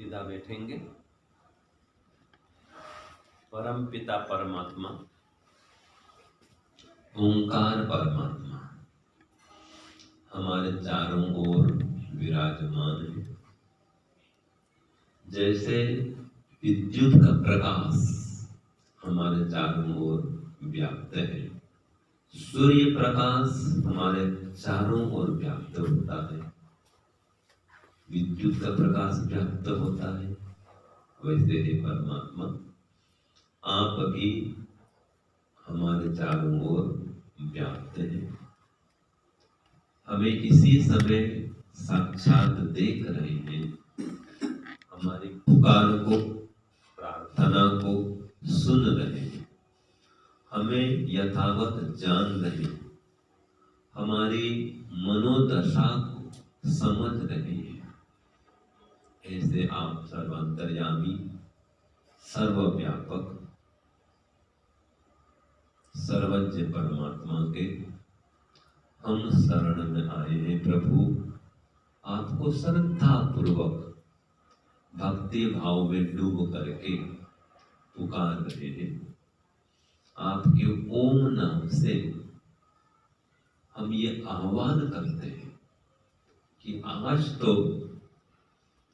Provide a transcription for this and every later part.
सीधा बैठेंगे। परम पिता परमात्मा, ओंकार परमात्मा हमारे चारों ओर विराजमान है। जैसे विद्युत का प्रकाश हमारे चारों ओर व्याप्त है, सूर्य प्रकाश हमारे चारों ओर व्याप्त होता है, विद्युत का प्रकाश व्याप्त होता है, वैसे ही परमात्मा आप भी हमारे चारों ओर व्याप्त है। हमें इसी समय साक्षात देख रहे हैं, हमारी पुकार को, प्रार्थना को सुन रहे हैं, हमें यथावत जान रहे हैं, हमारी मनोदशा को समझ रहे हैं। ऐसे आप सर्वांतर्यामी, सर्वव्यापक, सर्वज्ञ परमात्मा के हम शरण में आए हैं। प्रभु, आपको श्रद्धा पूर्वक भक्ति भाव में डूब करके पुकार रहे हैं। आपके ओम नाम से हम ये आह्वान करते हैं कि आज तो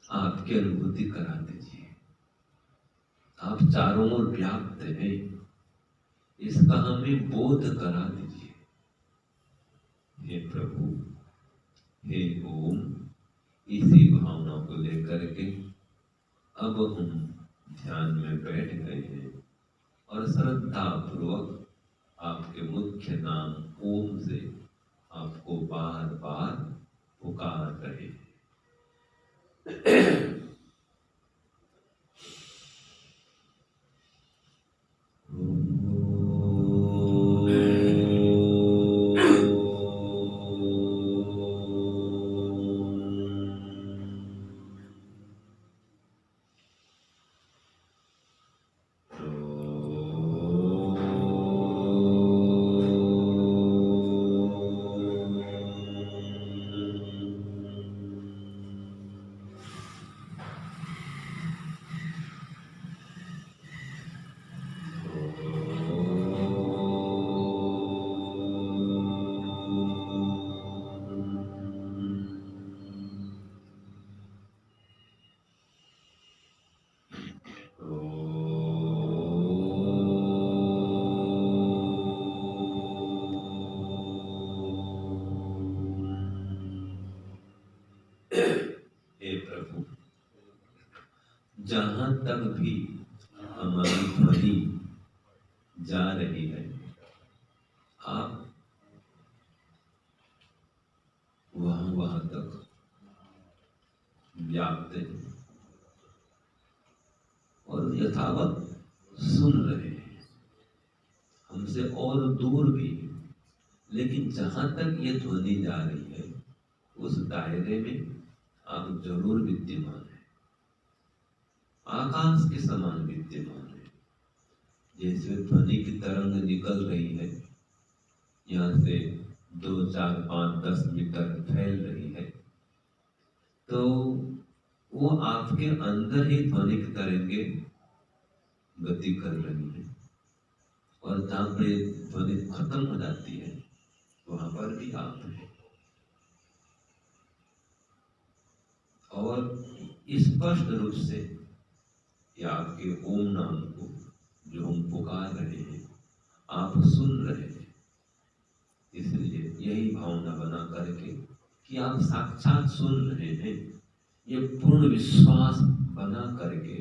आपकी अनुभूति करा दीजिए। आप चारों ओर व्याप्त हैं, इसका हमें बोध करा दीजिए। हे प्रभु, हे ओम, इसी भावना को लेकर के अब हम ध्यान में बैठ गए हैं और श्रद्धा पूर्वक आपके मुख्य नाम ओम से आपको बार बार पुकार रहे हैं। जहां तक भी हमारी ध्वनि जा रही है, आप वहां तक व्याप्त हैं और यथावत सुन रहे हैं, हमसे और दूर भी, लेकिन जहां तक ये ध्वनि जा रही है उस दायरे में आप जरूर विद्यमान हैं, आकाश के समान विद्यमान है। जैसे ध्वनि की तरंग निकल रही है, यहाँ से 2, 4, 5, 10 मीटर फैल रही है, तो वो आपके अंदर ही ध्वनि की तरंगे गति कर रही है और जहाँ पर ध्वनि खत्म हो जाती है वहां पर भी आप हैं। और स्पष्ट रूप से या आपके ओम नाम को जो हम पुकार रहे हैं आप सुन रहे हैं। इसलिए यही भावना बना करके कि आप साक्षात सुन रहे हैं, ये पूर्ण विश्वास बना करके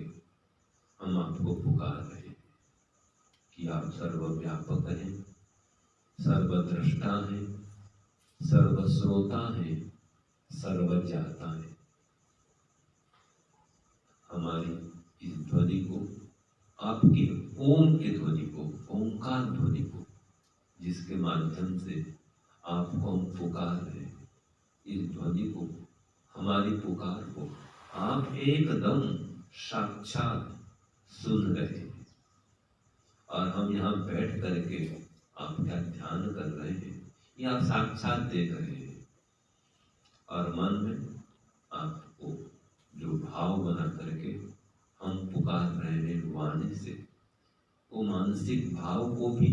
हम आपको पुकार रहे हैं कि आप सर्वव्यापक हैं, सर्वद्रष्टा हैं, सर्वश्रोता हैं, सर्वज्ञाता हैं। हमारी इस ध्वनि को, आपके ओम की ध्वनि को, ओंकार ध्वनि को, जिसके माध्यम से आपको हम पुकार रहे हैं, इस ध्वनि को, हमारी पुकार को आप एकदम साक्षात सुन रहे हैं। और हम यहाँ बैठ करके आपका ध्यान कर रहे हैं, ये आप साक्षात देख रहे हैं। और मन में आपको जो भाव बना करके पुकार रहे हैं वाणी से, वो मानसिक भाव को भी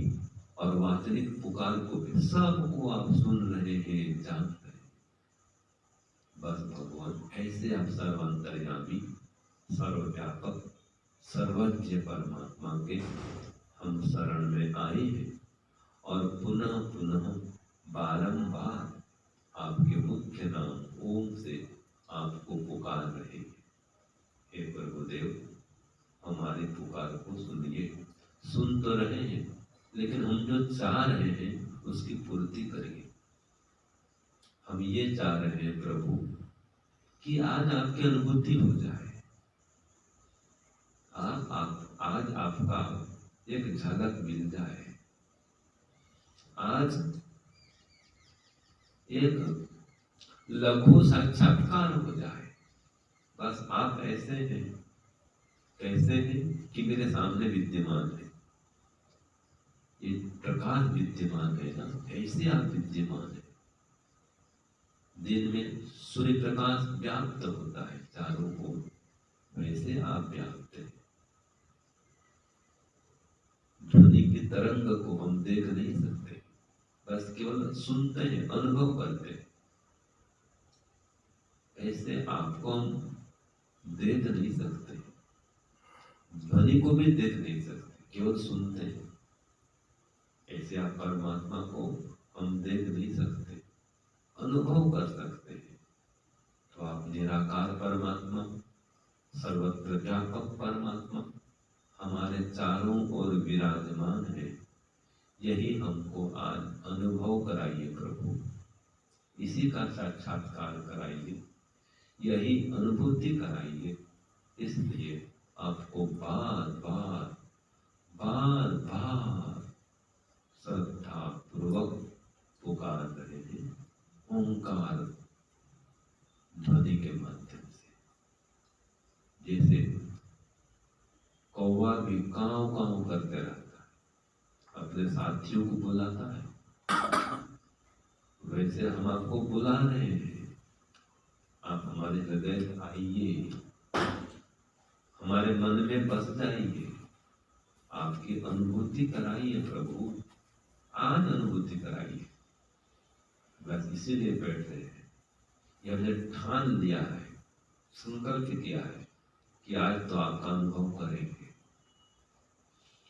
और वाचनिक पुकार को भी सबको आप सुन रहे हैं, जान रहे हैं। बस भगवान ऐसे आप सर्वांतर्यामी, सर्वव्यापक, सर्वज्ञ परमात्मा के हम शरण में आए हैं और पुनः पुनः बारंबार आपके मुख्य नाम ओम से आपको पुकार रहे हैं। हे प्रभुदेव, हमारी पुकार को सुनिए। सुन तो रहे हैं, लेकिन हम जो चाह रहे हैं उसकी पूर्ति करिए। हम ये चाह रहे हैं प्रभु कि आज आपकी अनुभूति हो जाए। आज आपका एक झलक मिल जाए। आज एक लघु साक्षात्कार हो जाए। बस आप ऐसे हैं, कैसे हैं कि मेरे सामने विद्यमान है। ये प्रकाश विद्यमान है ना, ऐसे आप विद्यमान है। दिन में सूर्य प्रकाश व्याप्त होता है चारों ओर, वैसे आप व्याप्त हैं। ध्वनि की तरंग को हम देख नहीं सकते, बस केवल सुनते हैं, अनुभव करते हैं। ऐसे आपको हम देख नहीं सकते, ध्वनि को भी देख नहीं सकते, केवल सुनते हैं। ऐसे आप परमात्मा को हम देख नहीं सकते, अनुभव कर सकते हैं। तो आप निराकार परमात्मा, सर्वत्र व्यापक परमात्मा हमारे चारों ओर विराजमान है। यही हमको आज अनुभव कराइए प्रभु, इसी का साक्षात्कार कराइए, यही अनुभूति कराइए। इसलिए आपको बार बार श्रद्धा पूर्वक पुकार रहे हैं ओंकार ध्वनि के माध्यम से। जैसे कौवा भी कांव कांव करते रहता है, अपने साथियों को बुलाता है, वैसे हम आपको बुला रहे हैं। आप हमारे हृदय आइए, हमारे मन में बस जाइए, आपकी अनुभूति कराइए प्रभु, आज अनुभूति कराइए। बस इसीलिए बैठे हैं। ये हमने ठान लिया है, संकल्प किया है कि आज तो आपका अनुभव करेंगे।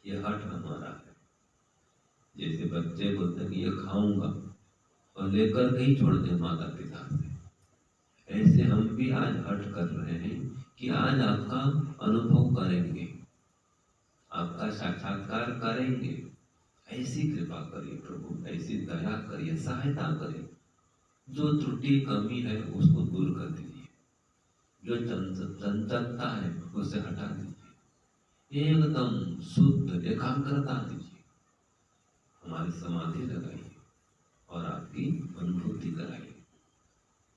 ये हट हमारा है। जैसे बच्चे बोलते हैं कि ये खाऊंगा और लेकर के ही छोड़ दे माता पिता से, ऐसे हम भी आज हट कर रहे हैं कि आज आपका अनुभव करेंगे, आपका साक्षात्कार करेंगे। ऐसी कृपा करिए प्रभु, ऐसी दया करिए, सहायता करिए। जो त्रुटि कमी है उसको दूर कर दीजिए, जो चंचलता है उसे हटा दीजिए, एकदम शुद्ध एकाग्रता दीजिए, हमारी समाधि लगाइए और आपकी अनुभूति कराइए।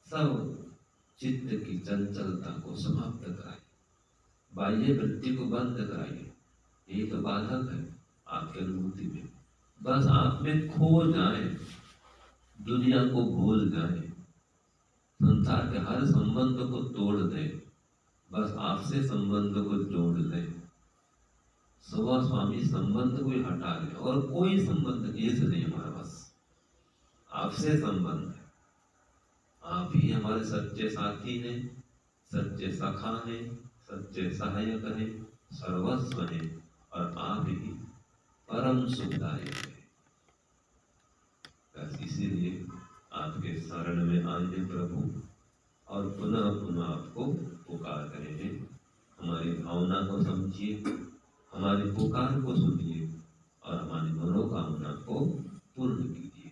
सब चित्त की चंचलता को समाप्त कराइए, बाह्य वृत्ति को बंद कराइए। यही तो बाधक है आपकी अनुभूति में। बस आप में खो जाए, दुनिया को भूल जाए, संसार के हर संबंध को तोड़ दे, बस आपसे संबंध को जोड़ दे। सवा स्वामी संबंध को हटा दे और कोई संबंध ऐसे नहीं हमारा, बस आपसे संबंध है। आप ही हमारे सच्चे साथी हैं, सच्चे सखा हैं, सच्चे सहायक हैं, सर्वस्व हैं, और आप ही परम सुखदायक है। बस इसीलिए आपके शरण में आए हैं प्रभु, और पुनः पुनः आपको पुकार रहे हैं। हमारी भावना को समझिए, हमारी पुकार को सुनिए और हमारी मनोकामना को पूर्ण कीजिए।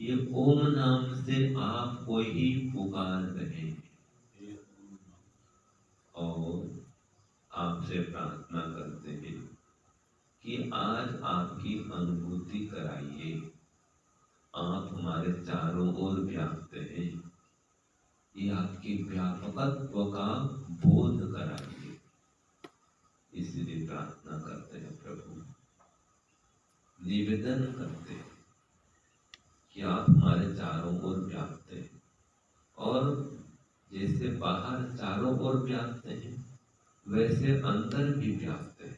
ये ओम नाम से आपको ही पुकार रहे हैं और आपसे प्रार्थना करते हैं कि आज आपकी अनुभूति कराइए। आप हमारे चारों ओर व्याप्त हैं, ये आपके व्यापकत्व का बोध कराइए। इसलिए प्रार्थना करते हैं प्रभु, निवेदन करते हैं कि आप हमारे चारों ओर व्याप्त हैं और जैसे बाहर चारों ओर व्याप्त हैं वैसे अंदर भी व्याप्त है।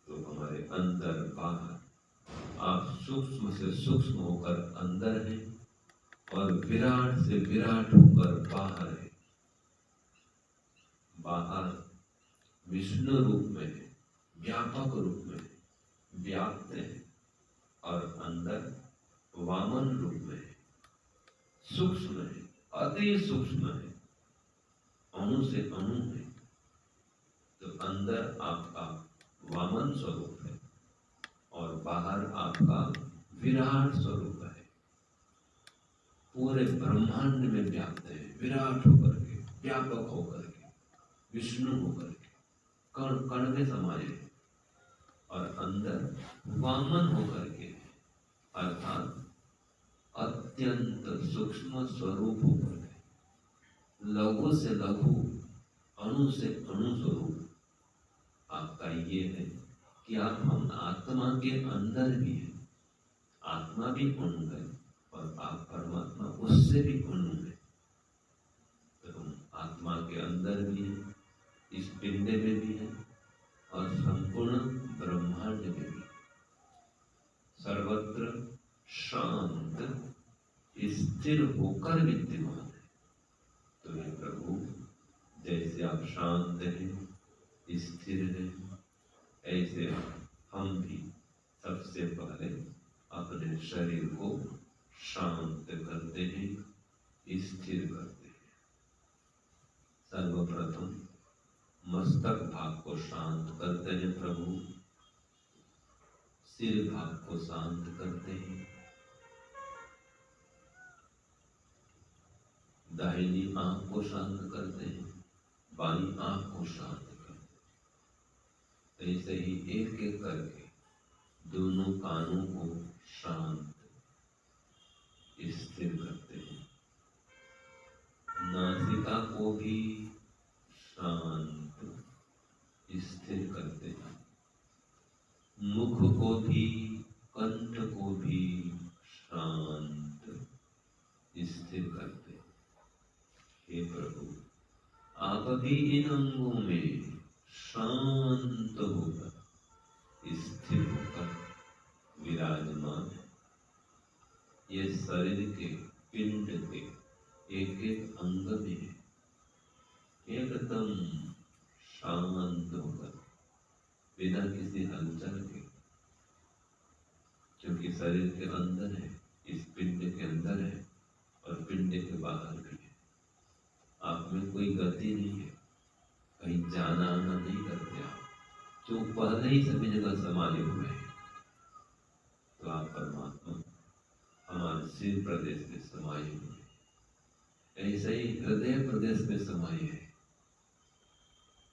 तो हमारे अंदर बाहर आप सूक्ष्म से सूक्ष्म होकर अंदर हैं और विराट से विराट होकर बाहर है। बाहर विष्णु रूप में है, व्यापक रूप में है, व्याप्त है और अंदर वामन रूप में है, सूक्ष्म है, अति सूक्ष्म है, अणु से अणु है। तो अंदर आपका वामन स्वरूप है और बाहर आपका विराट स्वरूप है। पूरे ब्रह्मांड में व्याप्त है, विराट होकर के, व्यापक होकर के, विष्णु होकर के, कण कण में समाये है और अंदर वामन होकर के, अर्थात अत्यंत सूक्ष्म स्वरूप होकर के, लघु से लघु, अणु से अणु स्वरूप आपका ये है कि आप हम आत्मा के अंदर भी हैं। आत्मा भी अणु है और आप परमात्मा उससे भी अणु है। तो हम आत्मा के अंदर भी हैं, इस पिंड में भी हैं और संपूर्ण ब्रह्मांड में भी, सर्वत्र शांत स्थिर होकर विद्यमान है। तो हे प्रभु, जैसे आप शांत हैं, स्थिर है, ऐसे हम भी सबसे पहले अपने शरीर को शांत करते हैं, स्थिर करते हैं। सर्वप्रथम मस्तक भाग को शांत करते हैं प्रभु, सिर भाग को शांत करते हैं, दाहिनी आंख को शांत करते हैं, बाईं आंख को शांत करते हैं। ऐसे ही एक एक करके दोनों कानों को शांत स्थिर करते हैं, नासिका को भी शांत स्थिर करते हैं, मुख को भी, कंठ को भी शांत स्थिर करते हैं। हे प्रभु, आप भी इन अंगों में शांत होकर, स्थिर होकर विराजमान है। ये शरीर के पिंड के एक एक अंग में एकदम शांत होकर, बिना किसी हलचल के, क्योंकि शरीर के अंदर है, इस पिंड के अंदर है और पिंड के बाहर भी है। आप में कोई गति नहीं है, कहीं जाना आना नहीं करते आप, जो पहले ही सभी जगह समाये हुए हैं। तो आप परमात्मा हमारे सिर प्रदेश में समाये हुए हैं, ऐसे ही हृदय प्रदेश में समाये है,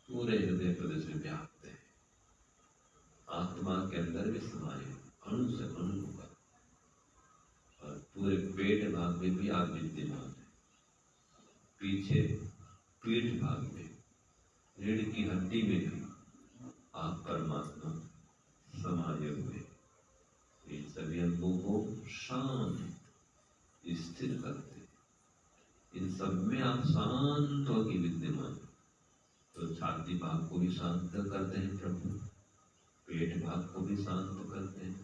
पूरे हृदय प्रदेश में व्याप्त है, आत्मा के अंदर भी समाये, अणु से अणु होकर, और पूरे पेट भाग में भी आप विद्यमान है, पीछे पीठ भाग में, रीढ़ की हड्डी में भी आप परमात्मा समाये हुए। इन सभी अंगों को शांत स्थिर करते, इन सब में आप शांत होकर विद्यमान। तो छाती भाग को भी शांत करते हैं प्रभु, पेट भाग को भी शांत करते हैं,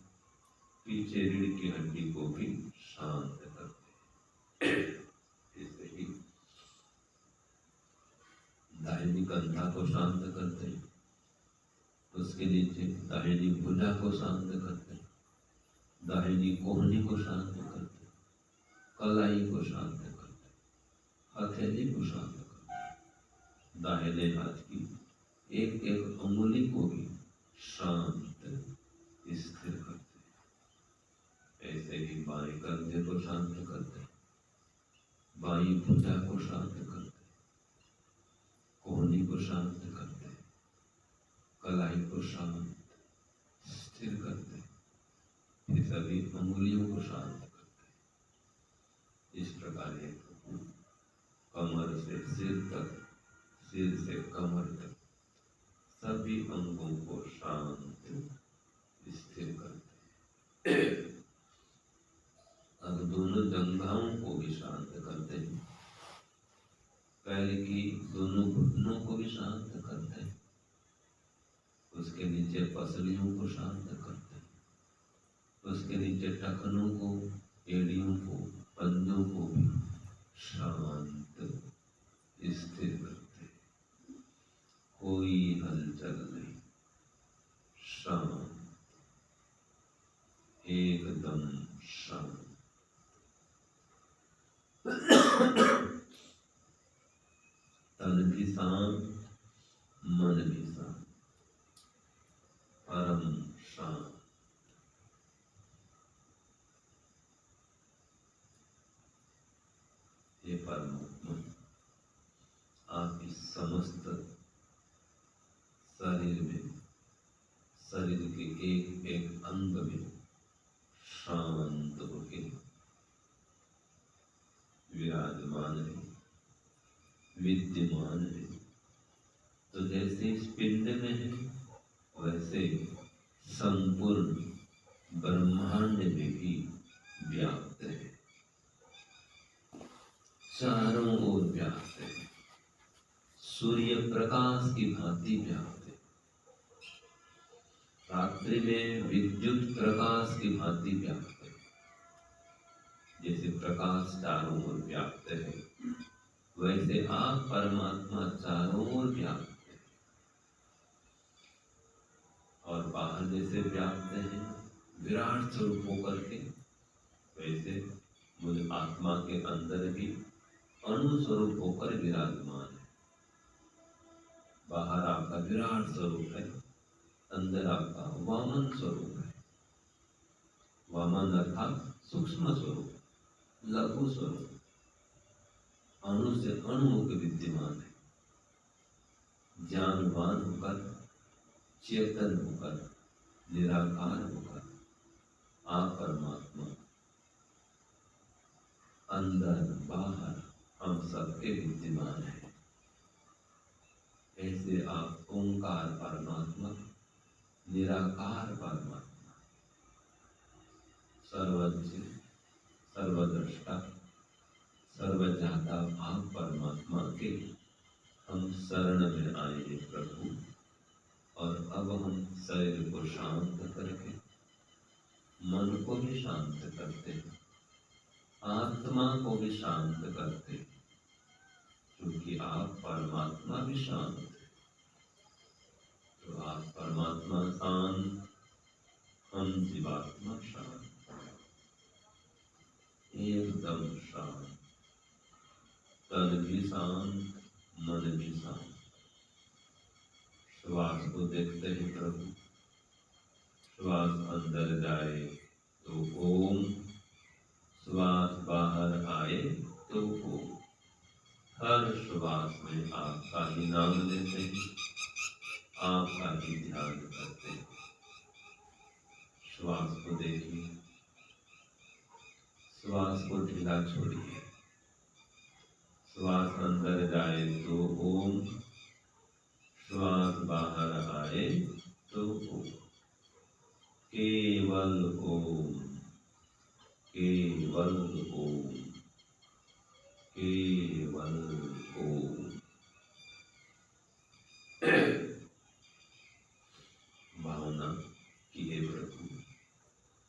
पीछे रीढ़ की हड्डी को भी शांत करते हैं। इससे ही दाहिनी कंधा को शांत करते हैं, उसके नीचे दाहिनी भुजा को शांत करते हैं, दाहिनी कोहनी को शांत करते हैं, कलाई को शांत करते हैं, हथेली को शांत करते हैं, दाहिने हाथ की एक एक अंगुली को भी शांत स्थिर करते हैं। ऐसे ही बाएं कंधे को शांत करते, बाईं भुजा को शांत करते, कोहनी को शांत करते, कलाई को शांत स्थिर करते, फिर सभी अंगुलियों को शांत करते। इस प्रकार ये कमर से सिर तक, सिर से कमर तक सभी अंगों को शांत स्थिर करते। अब दोनों जंघाओं को भी शांत करते हैं, पैर की दोनों घुटनों को भी शांत करते हैं, उसके नीचे पसलियों को शांत करते हैं, उसके नीचे टखनों को, एड़ियों को, पंजों को भी शांत स्थिर करते हैं। कोई हलचल नहीं, शांत, एकदम शांत। तन भी शांत, मन भी शांत, परम शांत। ये परमात्मा आपकी समस्त शरीर में, शरीर के एक एक अंग में शांत होके विराजमान है, विद्यमान है। तो जैसे इस पिंड में है, वैसे संपूर्ण ब्रह्मांड में भी व्याप्त है, चारों ओर व्याप्त है, सूर्य प्रकाश की भांति व्याप्त है, रात्रि में विद्युत प्रकाश की भांति व्याप्त है। जैसे प्रकाश चारों ओर व्याप्त है, वैसे आप परमात्मा चारों ओर व्याप्त है। और बाहर जैसे व्याप्त है विराट स्वरूप होकर के, वैसे मुझ आत्मा के अंदर भी अणु स्वरूप होकर विराजमान है। बाहर आपका विराट स्वरूप है, अंदर आपका वामन स्वरूप है। वामन अर्थात सूक्ष्म स्वरूप, लघु स्वरूप, अणु से अणु के विद्यमान है, ज्ञानवान होकर, चेतन होकर, निराकार होकर आप परमात्मा अंदर बाहर हम सबके विद्यमान है। ऐसे आप ओंकार परमात्मा, निराकार परमात्मा, सर्वज्ञ, सर्वद्रष्टा, सर्वज्ञाता आप परमात्मा के हम शरण में आए प्रभु। और अब हम शरीर को शांत करके मन को भी शांत करते हैं, आत्मा को भी शांत करते हैं, क्योंकि आप परमात्मा भी शांत है। तो आप परमात्मा शांत, हम जीवात्मा शांत, एकदम शांत, तन भी शांत, मन भी शांत। श्वास को देखते हैं प्रभु, श्वास अंदर जाए तो ओम, श्वास बाहर आए तो ओम। हर श्वास में आपका ही नाम लेते हैं, आपका ही ध्यान करते हैं। श्वास को देखिए, श्वास को ढीला छोड़िए, श्वास अंदर जाए तो ओम, श्वास बाहर आए तो ओम। केवल ओम, केवल ओम, केवल ओम। भावना कि हे प्रभु,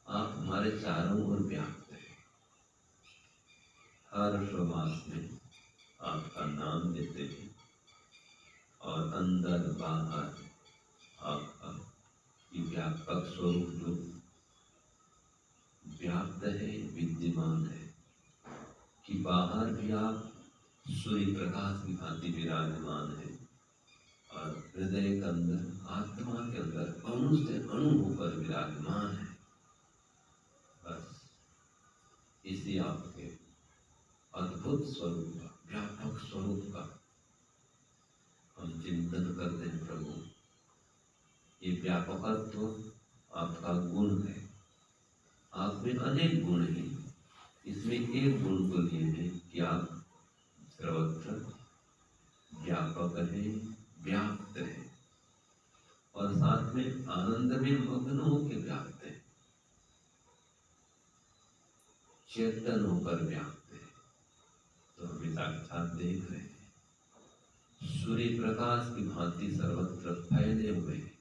आप हमारे चारों ओर व्याप्त हैं। हर श्वास में आपका नाम लेते हैं और अंदर बाहर आपका ये व्यापक स्वरूप जो व्याप्त है, विद्यमान है, कि बाहर भी आप सूर्य प्रकाश की भांति विराजमान है और हृदय के अंदर, आत्मा के अंदर अणु से अणु होकर विराजमान है। बस इसी आपके अद्भुत स्वरूप का, व्यापक स्वरूप का हम चिंतन करते हैं। प्रभु, ये व्यापकत्व आपका गुण है। आप में अनेक गुण हैं, इसमें एक गुण को लिए है कि आप सर्वत्र व्यापक है, व्याप्त है, और साथ में आनंद में मग्न होकर व्याप्त है, चेतन होकर व्याप्त है। तो हमें साक्षात देख रहे हैं, सूर्य प्रकाश की भांति सर्वत्र फैले हुए हैं।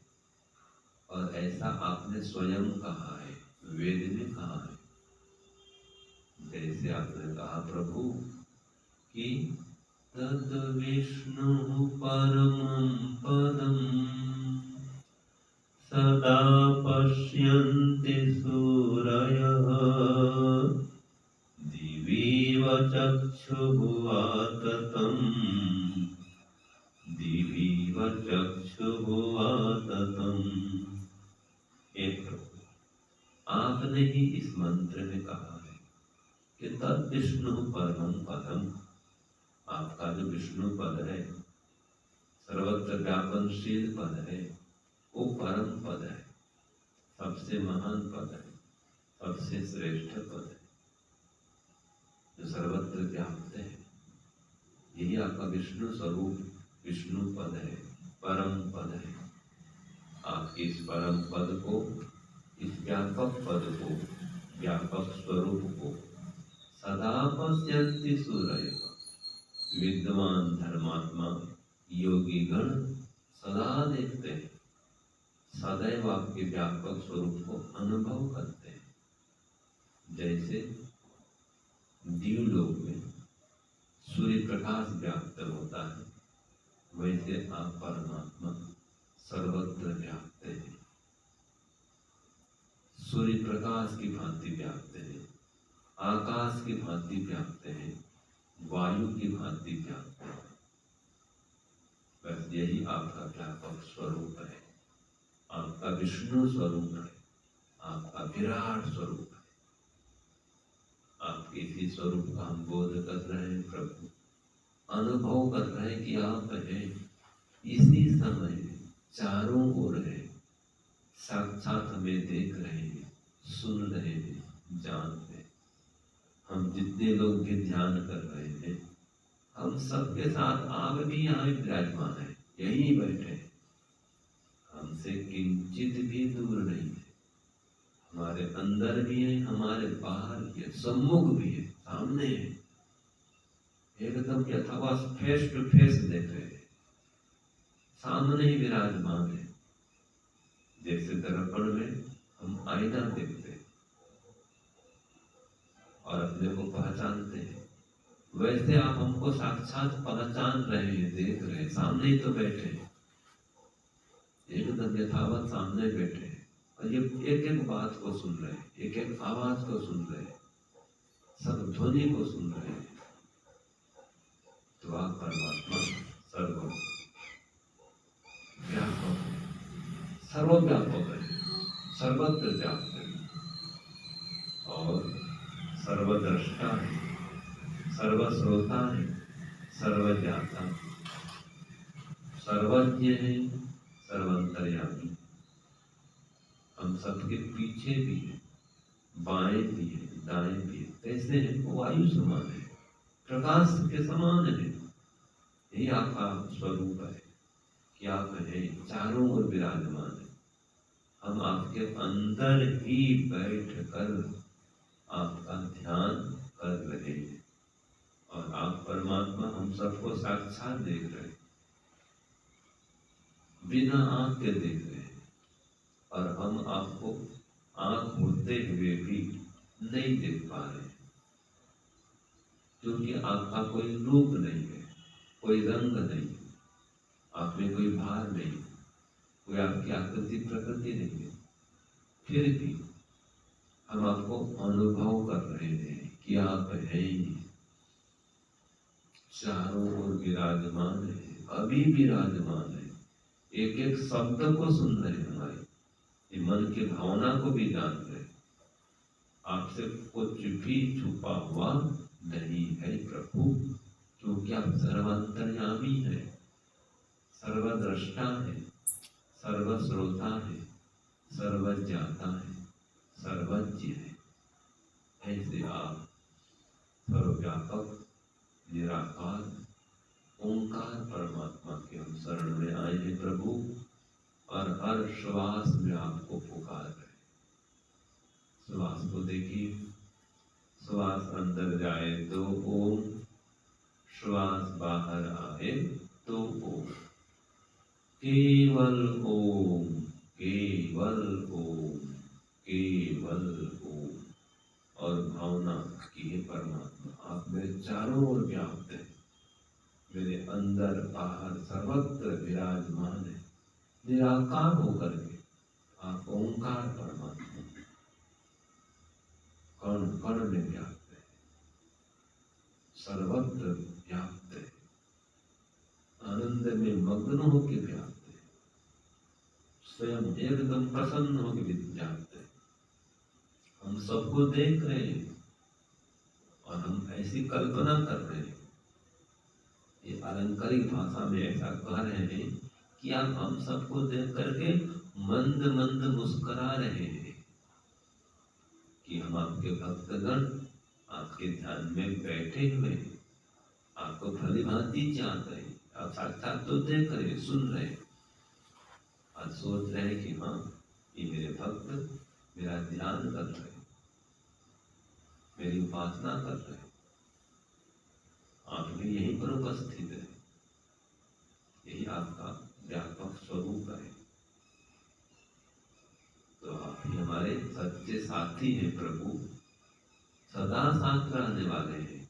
और ऐसा आपने स्वयं कहा है, वेद में कहा है। जैसे आपने कहा प्रभु कि तद विष्णु परमं पदं सदा पश्यन्ति सूरयः दिवीव चक्षुः आततं दिवीव चक्षुः आततं। हे प्रभु, आपने ही इस मंत्र में कहा है कि तद विष्णु परमं पदम, आपका जो विष्णु पद है, सर्वत्र व्यापनशील पद है, वो परम पद है, सबसे महान पद है, सबसे श्रेष्ठ पद है, जो सर्वत्र व्याप्त है। यही आपका विष्णु स्वरूप, विष्णु पद है, परम पद है। आपके इस परम पद को, इस व्यापक पद को, व्यापक स्वरूप को सदा पश्यन्ति सूरयः, विद्वान धर्मात्मा योगी गण सदा देखते हैं, सदैव आपके व्यापक स्वरूप को अनुभव करते हैं। जैसे दीवलोक में सूर्य प्रकाश व्याप्त होता है, वैसे आप परमात्मा सर्वत्र व्याप्त है, सूर्य प्रकाश की भांति व्याप्त है, आकाश की भांति व्याप्त है, वायु की भांति व्याप्त है। बस यही आपका व्यापक स्वरूप है, आपका विष्णु स्वरूप है, आपका विराट स्वरूप है। आपके इसी स्वरूप का हम बोध कर रहे हैं प्रभु, अनुभव कर रहे हैं कि आप हैं, इसी समय चारों ओर है, साक्षात हमें देख रहे हैं, सुन रहे हैं, जान रहे हैं। हम जितने लोग भी ध्यान कर रहे हैं, हम सबके साथ आप भी यहाँ विराजमान है, यहीं बैठे हैं, हमसे किंचित भी दूर नहीं है। हमारे अंदर भी है, हमारे बाहर भी है, सम्मुख भी है, सामने है, एकदम यथावत फेस टू फेस देख रहे हैं, सामने ही विराजमान है। जैसे दर्पण में हम आईना देखते हैं और अपने को पहचानते हैं, वैसे आप हमको साक्षात पहचान रहे हैं, देख रहे हैं, सामने ही तो बैठे हैं, एकदम यथावत सामने बैठे हैं, और ये एक एक बात को सुन रहे हैं, एक एक आवाज को सुन रहे हैं, सब ध्वनि को सुन रहे हैं। तो आप परमात्मा सर्वव्यापक है, सर्वत्र व्याप्त है, और सर्वद्रष्टा है, सर्वश्रोता है, सर्वज्ञाता, सर्वज्ञ है, सर्वंतर्यामी। हम सबके पीछे भी है, बाएं भी है, दाएं भी है। कैसे है? वो वायु समान है, प्रकाश के समान है। यही आपका स्वरूप है कि आप है, चारों ओर विराजमान है। हम आपके अंदर ही बैठ कर आपका ध्यान कर रहे हैं, और आप परमात्मा हम सबको साक्षात देख रहे हैं, बिना आंख के देख रहे हैं, और हम आपको आंख होते हुए भी नहीं देख पा रहे, क्योंकि आपका कोई रूप नहीं है, कोई रंग नहीं, आप में कोई भार नहीं, कोई आपकी आकृति प्रकृति नहीं है। फिर भी हम आपको अनुभव कर रहे हैं कि आप हैं, चारों ओर विराजमान है, अभी विराजमान है, एक एक शब्द को सुन रहे हैं, हमारे मन की भावना को भी जान रहे हैं। आपसे कुछ भी छुपा हुआ नहीं है प्रभु, क्योंकि आप सर्वांतर्यामी है, सर्वद्रष्टा है, सर्वश्रोता है, सर्वज्ञाता है, सर्वज्ञ है। ऐसे आप सर्वव्यापक निराकार ओंकार परमात्मा के हम शरण में आए हैं प्रभु, और हर श्वास में आपको पुकार रहे। श्वास को देखिए, श्वास अंदर जाए तो ओम, श्वास बाहर आए तो ओम, केवल ओम, केवल ओम, केवल ओम। और भावना की है परमात्मा आप मेरे चारों ओर व्याप्त है, मेरे अंदर बाहर सर्वत्र विराजमान है, निराकार होकर के आप ओंकार परमात्मा कण कण में व्याप्त है, सर्वत्र व्याप्त है, आनंद में मग्न होकर व्याप्त है, स्वयं एकदम प्रसन्न होकर व्याप्त है। हम सबको देख रहे हैं और हम ऐसी कल्पना कर रहे हैं, ये अलंकारिक भाषा में ऐसा कह रहे हैं कि आप हम सबको देख करके मंद मंद मुस्कुरा रहे हैं कि हम आपके भक्तगण आपके ध्यान में बैठे हुए हैं, आपको भली भांति जानते हैं, आप साक्षात तो देख रहे हैं, सुन रहे हैं और सोच रहे हैं कि हाँ ये मेरे भक्त मेरा ध्यान कर रहे हैं, मेरी उपासना कर रहे हैं, आप भी यहीं पर उपस्थित है, यही आपका व्यापक स्वरूप है। तो आप ही हमारे सच्चे साथी हैं प्रभु, सदा साथ रहने वाले हैं,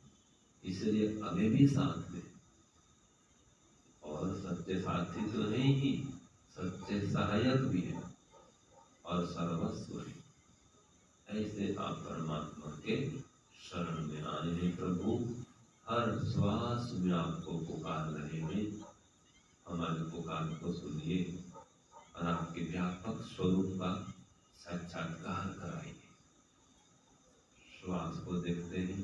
इसलिए अभी भी साथ में, और सच्चे साथी तो है ही, सच्चे सहायक भी है और सर्वस्व है। ऐसे आप परमात्मा के शरण में आए हैं प्रभु, हर श्वास में आपको पुकार रहे हैं, हमारे पुकार को सुनिए और आपके व्यापक स्वरूप का साक्षात्कार कराइए। श्वास को देखते हैं,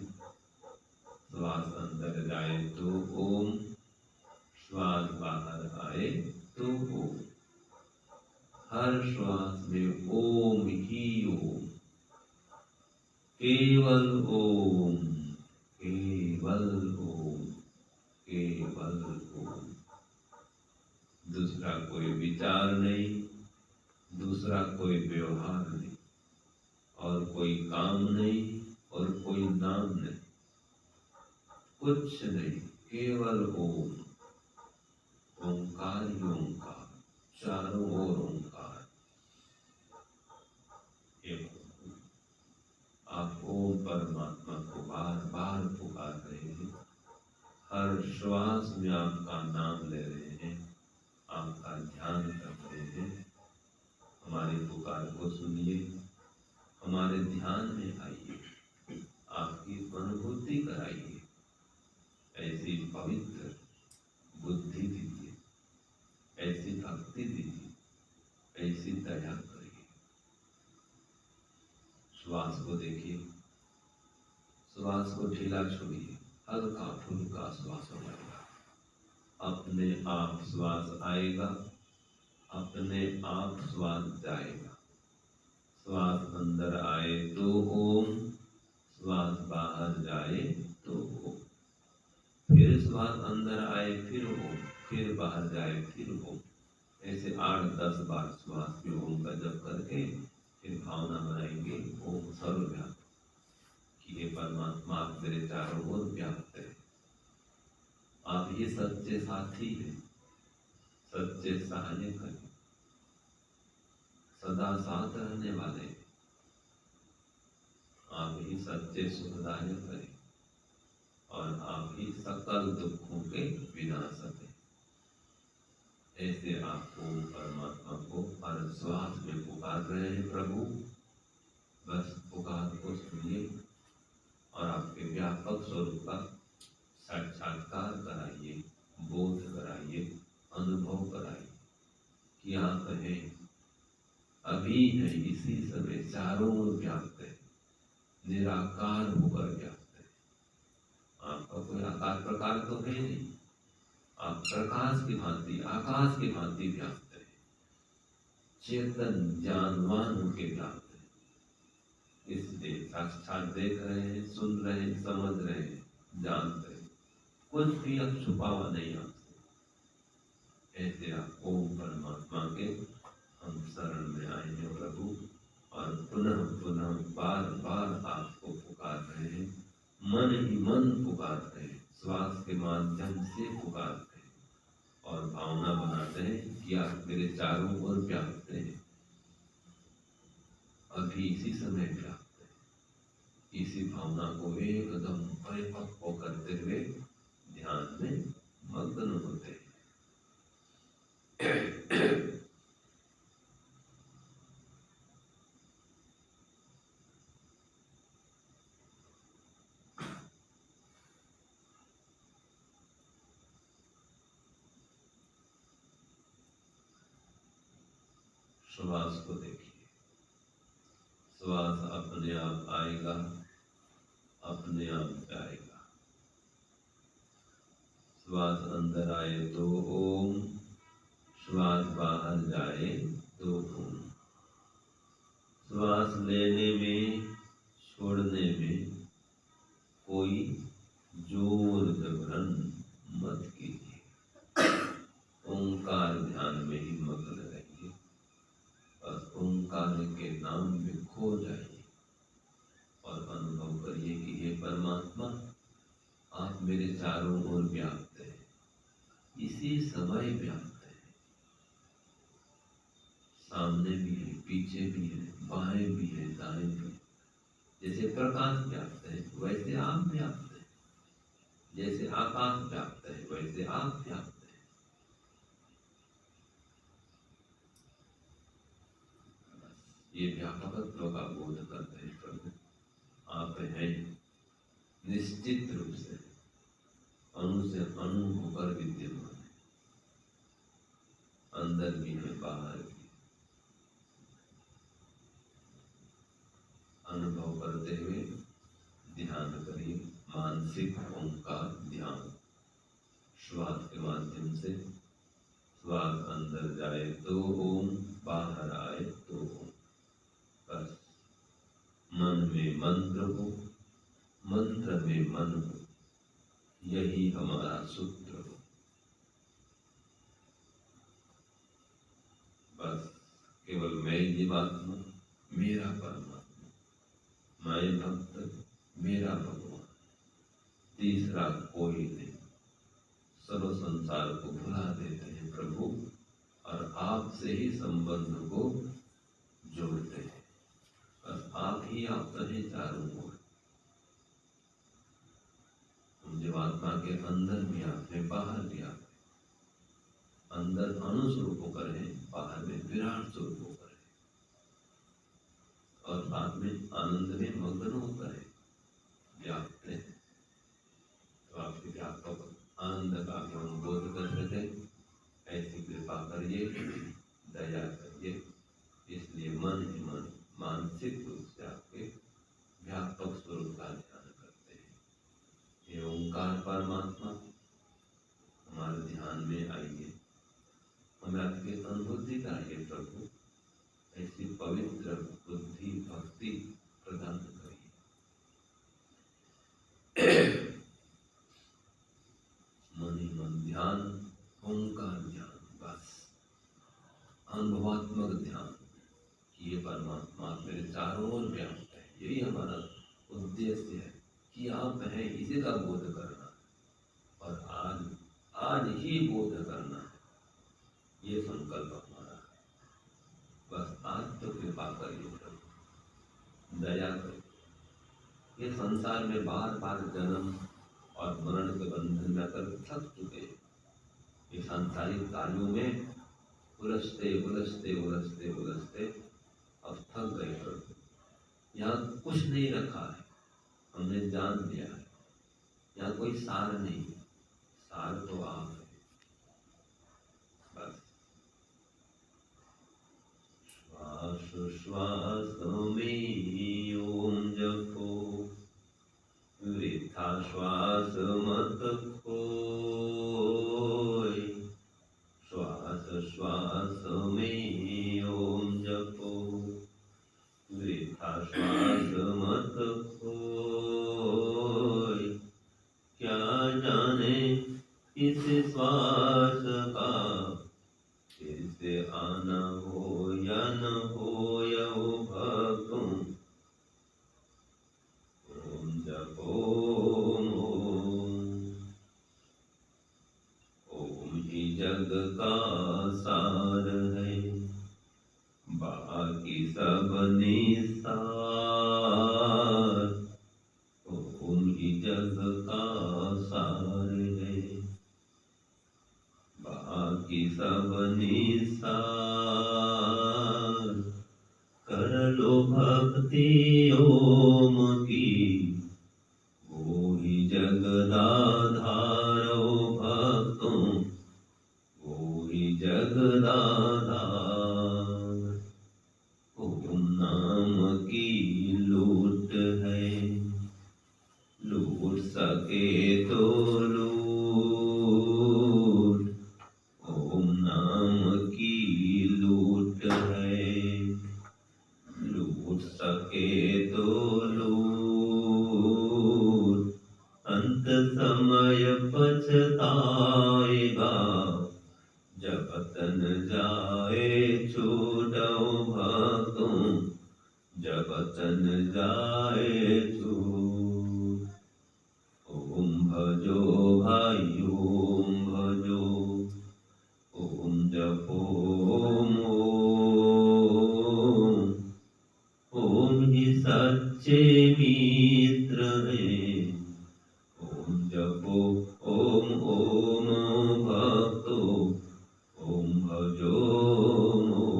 श्वास अंदर जाए तो ओम, श्वास बाहर आए तो ओम, हर श्वास में ओम ही ओम, केवल ओम, केवल ओम, केवल ओम। दूसरा कोई विचार नहीं, दूसरा कोई व्यवहार नहीं, और कोई काम नहीं, और कोई नाम नहीं, कुछ नहीं, केवल ओम, ओंकार ही ओंकार, चारों ओर ओंकार। आप ओम परमात्मा को बार बार पुकार रहे हैं, हर श्वास में आपका नाम ले रहे हैं, आपका ध्यान कर रहे हैं। हमारी पुकार को सुनिए, हमारे ध्यान में आइए, आपकी अनुभूति कराइए, ऐसी पवित्र बुद्धि दीजिए, ऐसी भक्ति दीजिए, ऐसी दया करिए। श्वास को देखिए, श्वास को ढीला छोड़िए, हल्का फुल्का श्वास होगा, अपने आप श्वास आएगा, अपने आप श्वास जाएगा। श्वास अंदर आए तो ओम, श्वास बाहर जाए तो ओम, फिर श्वास अंदर आए फिर ओम, फिर बाहर जाए फिर ओम। ऐसे 8-10 बार श्वास में ओम का जप करके फिर भावना बनाएंगे ओम सर्वव्यापक कि ये परमात्मा आप मेरे चारों ओर व्याप्त है, आप ही सच्चे साथी हैं, सच्चे सहायक हैं, सदा साथ रहने वाले, आप ही सच्चे सुखदायक हैं, और आप ही सकल दुखों के विनाशक हैं। ऐसे आपको परमात्मा को हर श्वास में पुकार रहे हैं प्रभु, बस पुकार को सुनिए और आपके व्यापक स्वरूप का साक्षात्कार कराइए, बोध कराइए, अनुभव कराइए कि आप हैं, अभी है, इसी समय चारों ओर व्याप्त है, निराकार होकर व्याप्त है। आपका कोई आकार प्रकार तो है नहीं, आप प्रकाश की भांति, आकाश की भांति व्याप्त है, चेतन ज्ञानवान होके व्याप्त है। इसलिए साक्षात देख रहे हैं, सुन रहे हैं, समझ रहे हैं, जानते हैं, कुछ भी अब छुपा हुआ नहीं आपसे। ऐसे आप ओम परमात्मा के हम शरण में आए हैं प्रभु, और पुनः पुनः बार बार आपको पुकार रहे हैं, मन ही मन पुकार रहे हैं, श्वास के माध्यम से पुकार रहे हैं, और भावना बनाते हैं कि आप मेरे चारों ओर व्याप्त हैं, अभी इसी समय व्याप्त है। इसी भावना को एकदम परिपक्व करते हुए ध्यान में मग्न होते हैं। श्वास को देखिए, श्वास अपने आप आएगा, अपने आप जाएगा। श्वास अंदर आए तो ओम, श्वास बाहर जाए तो ओम। श्वास लेने में, छोड़ने में कोई जोर जबरन मत कीजिए। ओंकार ध्यान में ही मग्न रहिए, बस ओंकार के नाम में खो जाइए, और अनुभव करिए कि हे परमात्मा, आप मेरे चारों ओर व्याप्त हैं, इसी समय व्याप्त है। सामने भी है, पीछे भी है, बाएं भी है, दाएं भी है। जैसे प्रकाश व्याप्त है वैसे आप व्याप्त हैं, जैसे आकाश व्याप्त है वैसे आप व्याप्त हैं। ये व्यापकत्व का बोध करते हैं प्रभु, आप हैं निश्चित रूप से अणु से अणु होकर विद्यमान है, अंदर भी है, बाहर भी। अनुभव करते हुए ध्यान करिए, मानसिक ओंकार ध्यान। श्वास के माध्यम से श्वास अंदर जाए तो ओम, बाहर आए तो ओम। बस मन में मंत्र हो, मंत्र में मन हो, यही हमारा सूत्र हो। बस केवल मैं जीवात्मा, मेरा परमात्मा, मैं भक्त, मेरा भगवान, तीसरा कोई नहीं। सर्व संसार को भुला देते हैं प्रभु, और आपसे ही संबंध को जोड़ते हैं। बस आप ही आप रहे चारों ओर। जीवात्मा के अंदर भी आप हैं, बाहर भी आप हैं। अंदर अणु स्वरूप होकर है, बाहर में विराट स्वरूप होकर है, और बाद में आनंद में मग्न होकर है, व्याप्त है। तो आपके व्यापक आनंद का भी हम बोध कर सके, ऐसी कृपा करिए, दया करिए। इसलिए मन ही मन मानसिक रूप से आपके व्यापक स्वरूप का ध्यान करते हैं। ये ओंकार परमात्मा हमारे ध्यान में आइए, हमें आपकी अनुभूति कराइए प्रभु, ऐसी पवित्र बुद्धि भक्ति प्रदान करिए। मन ही मन ध्यान, ओंकार ध्यान, बस अनुभवात्मक ध्यान कि ये परमात्मा मेरे चारों ओर व्याप्त है। यही हमारा उद्देश्य है कि आप हैं, इसी का बोध करना, और आज ही बोध करना है, ये संकल्प हमारा है। बस आज तो कृपा करिए प्रभु, दया करिए। ये संसार में बार बार जन्म और मरण के बंधन में आकर थक चुके हैं। ये सांसारिक कार्यों में उलझते उलझते उलझते उलझते अब थक गए प्रभु। यहाँ कुछ नहीं रखा है, हमने जान लिया है। यहाँ कोई सार नहीं, सार तो आप है। बस श्वास श्वास में ओम जपो, सब निसार, कर लो भक्ति ओम की, वो ही जगदाधार ओ भक्तों, वो ही जगदाधार। ओम नाम की लूट है, लूट सके तो लूट, ओम नाम की लूट है, लूट सके तो लूट, अंत समय पछताएगा, जब तन जाए छूट ओ भक्तों, जब तन जाए छूट। ओम भजो भाई ओम भजो, ओम जपो ओम ओम, ओम ही सच्चे मित्र हैं, ओम जपो ओम ओम भक्तो, ओम भजो ओम।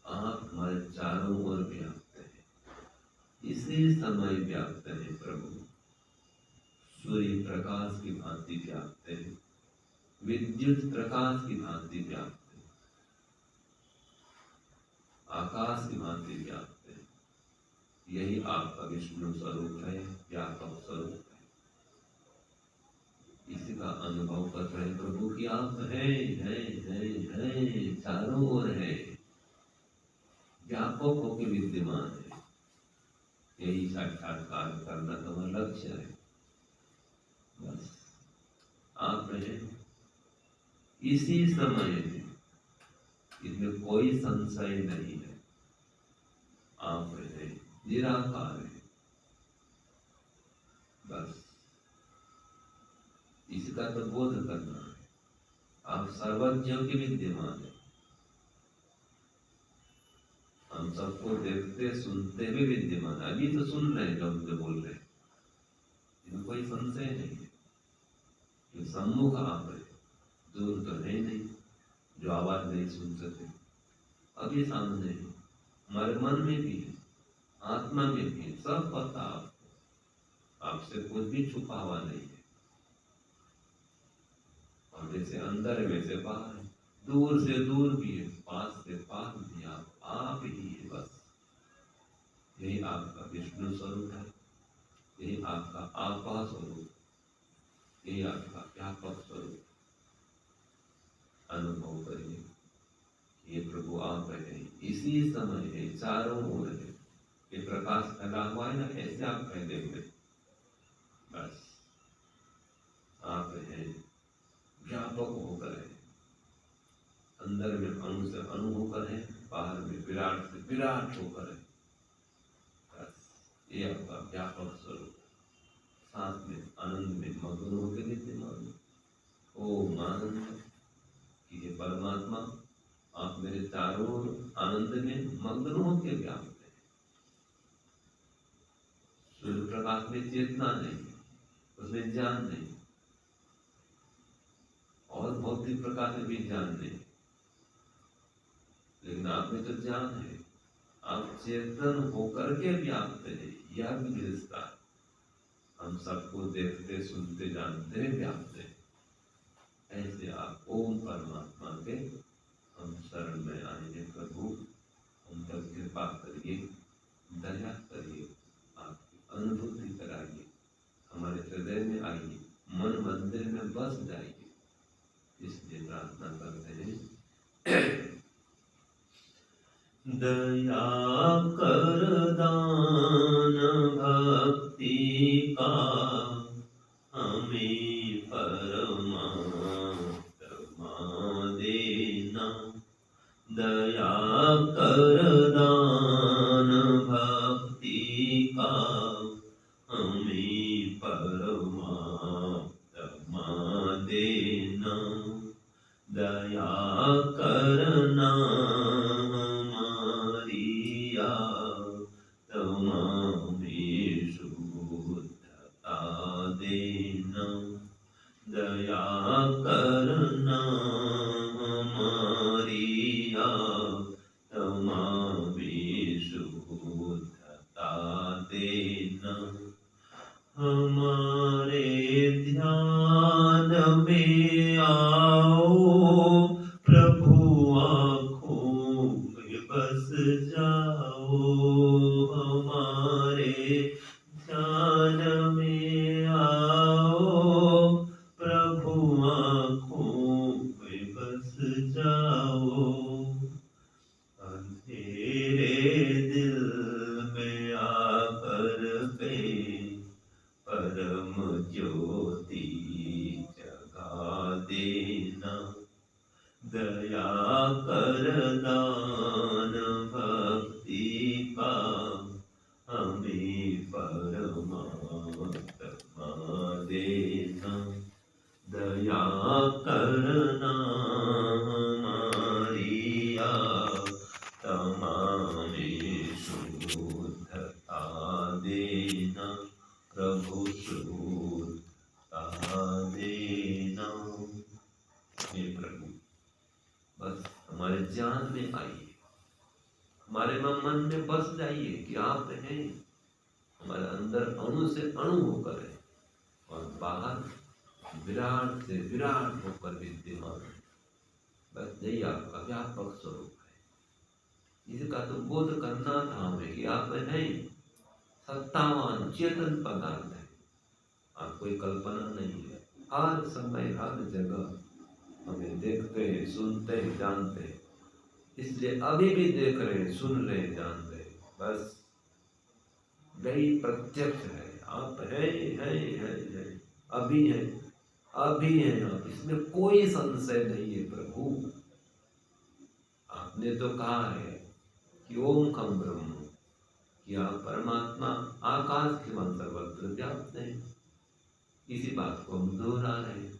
आप हमारे चारों ओर व्याप्त है, इसी समय व्याप्त है प्रभु, सूर्य प्रकाश की भांति व्याप्त है, विद्युत प्रकाश की भांति व्याप्त है, आकाश की भांति व्याप्त है। यही आपका विष्णु स्वरूप है, व्यापक स्वरूप है। इसी का अनुभव कर रहे प्रभु कि आप है चारों ओर है, व्यापक होकर विद्यमान है। यही साक्षात्कार करना तुम्हारा लक्ष्य है। बस आप रहे इसी समय में, इसमें कोई संशय नहीं है। आप रहे निराकार है, बस इसका तो बोध करना है। आप सर्वज्ञों के विद्यमान है, हम सबको देखते सुनते भी विद्यमान। अभी तो सुन रहे हैं जो हम जो बोल रहे हैं, इसमें कोई संशय नहीं है। जो सम्मुख आप है, दूर तो है नहीं, जो आवाज नहीं सुन सकते, अभी सामने है, हमारे मन में भी है, आत्मा में भी है, सब पता आपको, आपसे कुछ भी छुपा हुआ नहीं है। और जैसे अंदर है वैसे बाहर है, दूर से दूर भी है, पास से पास भी आप ही है। बस यही आपका विष्णु स्वरूप है, यही आपका आपा स्वरूप, यही आपका व्यापक स्वरूप। अनुभव करिए, ये प्रभु आप है, इसी समय है, चारों ओर है। ये प्रकाश फैला हुआ है ना, ऐसे आप फैले हुए, बस आप है, व्यापक होकर है, अंदर में अणु से अणु होकर है, बाहर में विराट से विराट होकर है। बस ये आपका व्यापक स्वरूप, साथ में आनंद में मग्न होकर विद्यमान। ओम आनंद कि ये परमात्मा आप मेरे चारों ओर आनंद में मग्न होकर व्याप्त है। सूर्य प्रकाश में चेतना नहीं, उसमें ज्ञान नहीं, और भौतिक प्रकाश में भी ज्ञान नहीं, लेकिन आप में तो ज्ञान है। आप चेतन होकर के व्याप्त है, यह विशेषता। हम सबको देखते सुनते जानते हैं, व्याप्त है। ऐसे आप ओम परमात्मा के हम शरण में आएंगे। प्रभु हम पर कृपा करिए, दया करिए, आपकी अनुभूति कराइए, हमारे हृदय में आइए, मन मंदिर में बस जाइए। इसलिए प्रार्थना करते हैं, दया कर दान भक्ति का हमें परमात्मा देना। दया कर दान भक्ति का हमें करना हमारी आत्मा में शुद्धता देना, दया करना हमारी आत्मा में शुद्धता देना, हमारे ध्यान में आओ प्रभु, आँखों में बस जाओ, हमारे ध्यान में आओ प्रभु, आँखों में बस जाओ, अंधेरे दिल में आकर के परम ज्योति जगा देना, दया कर दान भक्ति का हमें परमात्मा देना, दया करना हमारी आत्मा में शुद्धता देना, प्रभु शुद्धता देना। हे प्रभु, बस हमारे जान में आइए, हमारे मन में बस जाइए कि आप हैं, हमारे अंदर अणु से अणु होकर है और बाहर विराट से विराट होकर विद्यमान है। बस यही आपका व्यापक स्वरूप है। इसका तो बोध करना था हमें कि आप हैं, सत्तावान चेतन पदार्थ है, आप कोई कल्पना नहीं है। हर समय हर जगह हमें देखते हैं, सुनते हैं, जानते हैं, इसलिए अभी भी देख रहे हैं, सुन रहे हैं, जान रहे हैं। बस यही प्रत्यक्ष है, आप हैं, अभी हैं, अभी हैं आप, इसमें कोई संशय नहीं है प्रभु। आपने तो कहा है कि ओम खम ब्रह्म, कि आप परमात्मा आकाश के मन सर्वत्र व्याप्त है। इसी बात को हम दोहरा रहे हैं।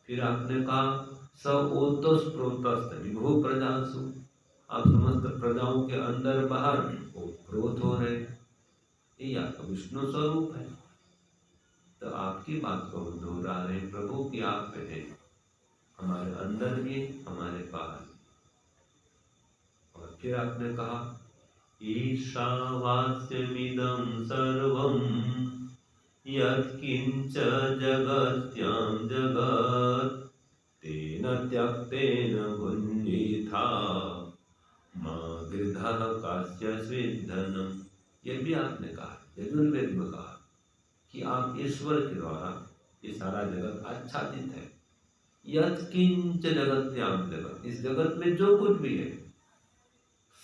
फिर आपने कहा स ओतस प्रोतस्त विभो प्रजासु, आप समस्त प्रजाओं के अंदर बाहर प्रोत हो रहे, ये आपका विष्णु स्वरूप है। तो आपकी बात को हम दोहरा रहे हैं प्रभु कि आप हैं, हमारे अंदर भी, हमारे बाहर। और फिर आपने कहा ईशावास्यमिदं सर्वं यत्किंच जगत्यां जगत् तेन त्यक्तेन भुञ्जीथा मा गृधः कास्य स्विद्धनम्। ये भी आपने कहा, यजुर्वेद में कहा कि आप ईश्वर के द्वारा ये सारा जगत आच्छादित है। यत्किंच जगत्यां जगत्, इस जगत में जो कुछ भी है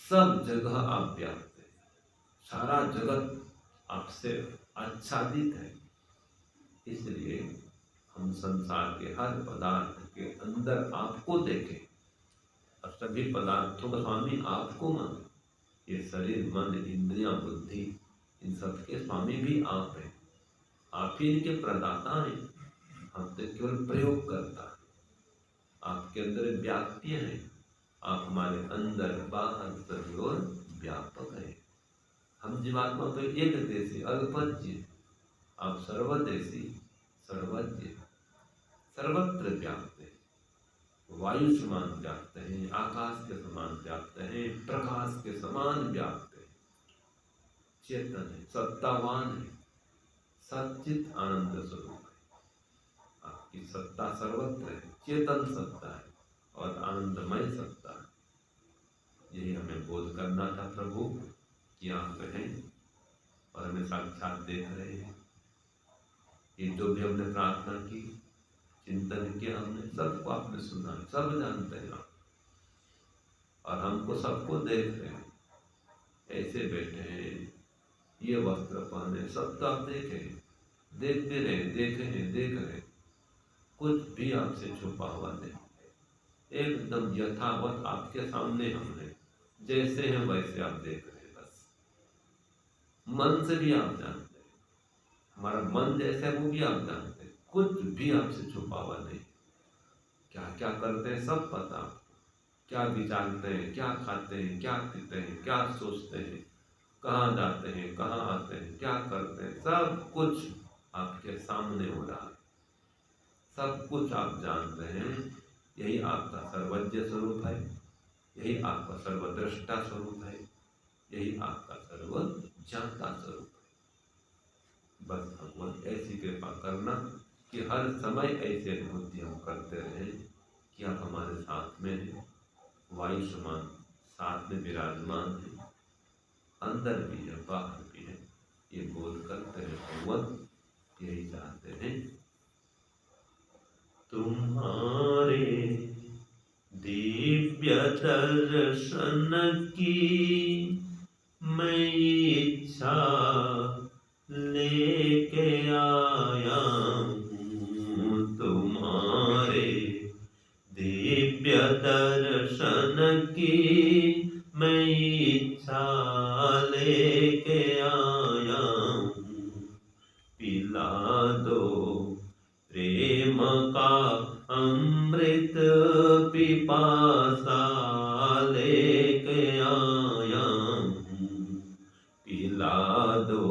सब जगह आप व्याप्त है, सारा जगत आपसे आच्छादित है। इसलिए हम संसार के हर पदार्थ के अंदर आपको देखें और सभी पदार्थों का स्वामी आपको माने। ये शरीर, मन, इंद्रियां, बुद्धि, इन सब के स्वामी भी आप हैं, आप ही इनके प्रदाता हैं, हम तो केवल प्रयोग करता है। आपके अंदर व्याप्तियां हैं, आप हमारे अंदर बाहर सभी ओर व्यापक है। हम जीवात्मा तो एक देशी अल्पज्य, आप सर्वदेशी सर्वज्ञ, सर्वत्र व्याप्त है, वायु समान व्याप्त है, आकाश के समान व्याप्त है, प्रकाश के समान व्याप्त है, चेतन है, सत्तावान है, सच्चित आनंद स्वरूप है। आपकी सत्ता सर्वत्र है, चेतन सत्ता है और आनंदमय सत्ता है। यही हमें बोध करना था प्रभु कि आप हैं और हमें साक्षात देख रहे हैं। ये जो भी हमने प्रार्थना की, चिंतन किया हमने, सबको आपने सुना, सब जानते हैं आप, और हमको सबको देख रहे हैं। ऐसे बैठे हैं, ये वस्त्र पहने, सब तो आप देखे, देखते रहे, देख रहे, कुछ भी आपसे छुपा हुआ नहीं, एकदम यथावत आपके सामने हमने जैसे हैं वैसे आप देख रहे हैं। बस मन से भी आप जानते हैं, हमारा मन जैसा है वो भी आप जानते हैं, कुछ भी आपसे छुपा हुआ नहीं, क्या क्या करते हैं सब पता। क्या विचारते हैं, क्या खाते हैं, क्या पीते हैं, क्या सोचते हैं, कहाँ जाते हैं, कहाँ आते हैं, क्या करते हैं, सब कुछ आपके सामने हो रहा है। सब कुछ आप जानते हैं। यही आपका सर्वज्ञ स्वरूप है, यही आपका सर्वद्रष्टा स्वरूप है, यही आपका सर्वज्ञाता स्वरूप है। बस हम ऐसी कृपा करना कि हर समय ऐसे अनुभूति हम करते रहें कि आप हमारे साथ में हैं, वायु समान साथ में विराजमान है, अंदर भी है बाहर भी है, ये बोध करते हैं। भगवान यही चाहते हैं, तुम्हारे दिव्य दर्शन की मैं इच्छा लेके आया हूँ। तुम्हारे दिव्य दर्शन की मैं इच्छा लेके आया हूँ। पिला दो प्रेम का अमृत पिपासा लेके आया हूँ। पिला दो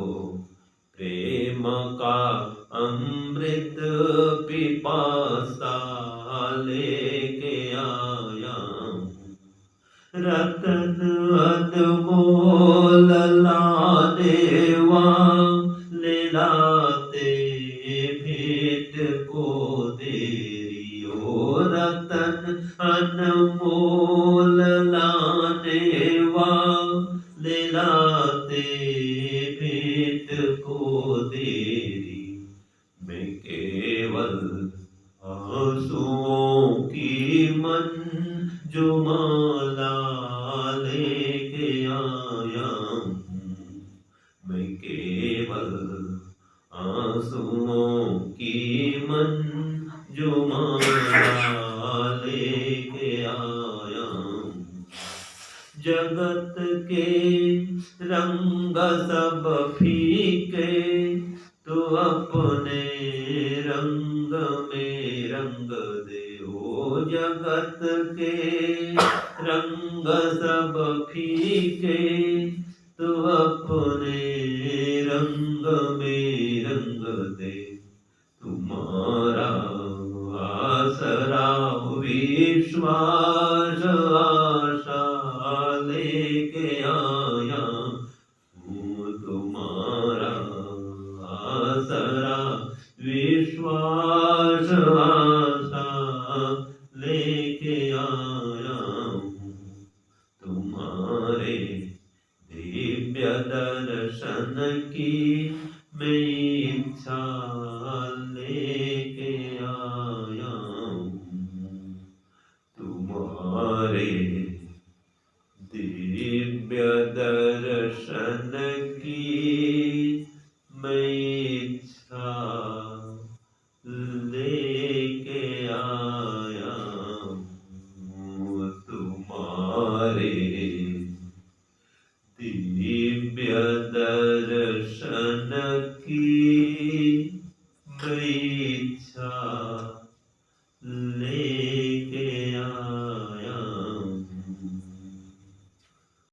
प्रेम का अमृत पिपासा लेके आया हूँ। रतन अनमोल लाने वाले लाते भेंट को देरी ओ। रतन अनमोल लाने वाले लाते भेंट को देरी। मैं केवल आंसुओं की मंजुमाला लेके आया हूँ। मैं केवल आंसुओं की मंजुमाला लेके आया हूँ। जगत के रंग सब फीके, तो अपने रंग में रंग दे ओ। जगत के रंग सब फीके, तो अपने रंग में रंग दे। तुम्हारा आसरा विश्वास आशा लेके आया हूँ। तुम्हारा आसरा विश्वास आशा लेके आया हूँ। तुम्हारे दिव्य दर्शन की मैं इच्छा लेके आया हूँ। तुम्हारे दिव्य दर्शन की मैं इच्छा लेके आया हूँ। तुम्हारे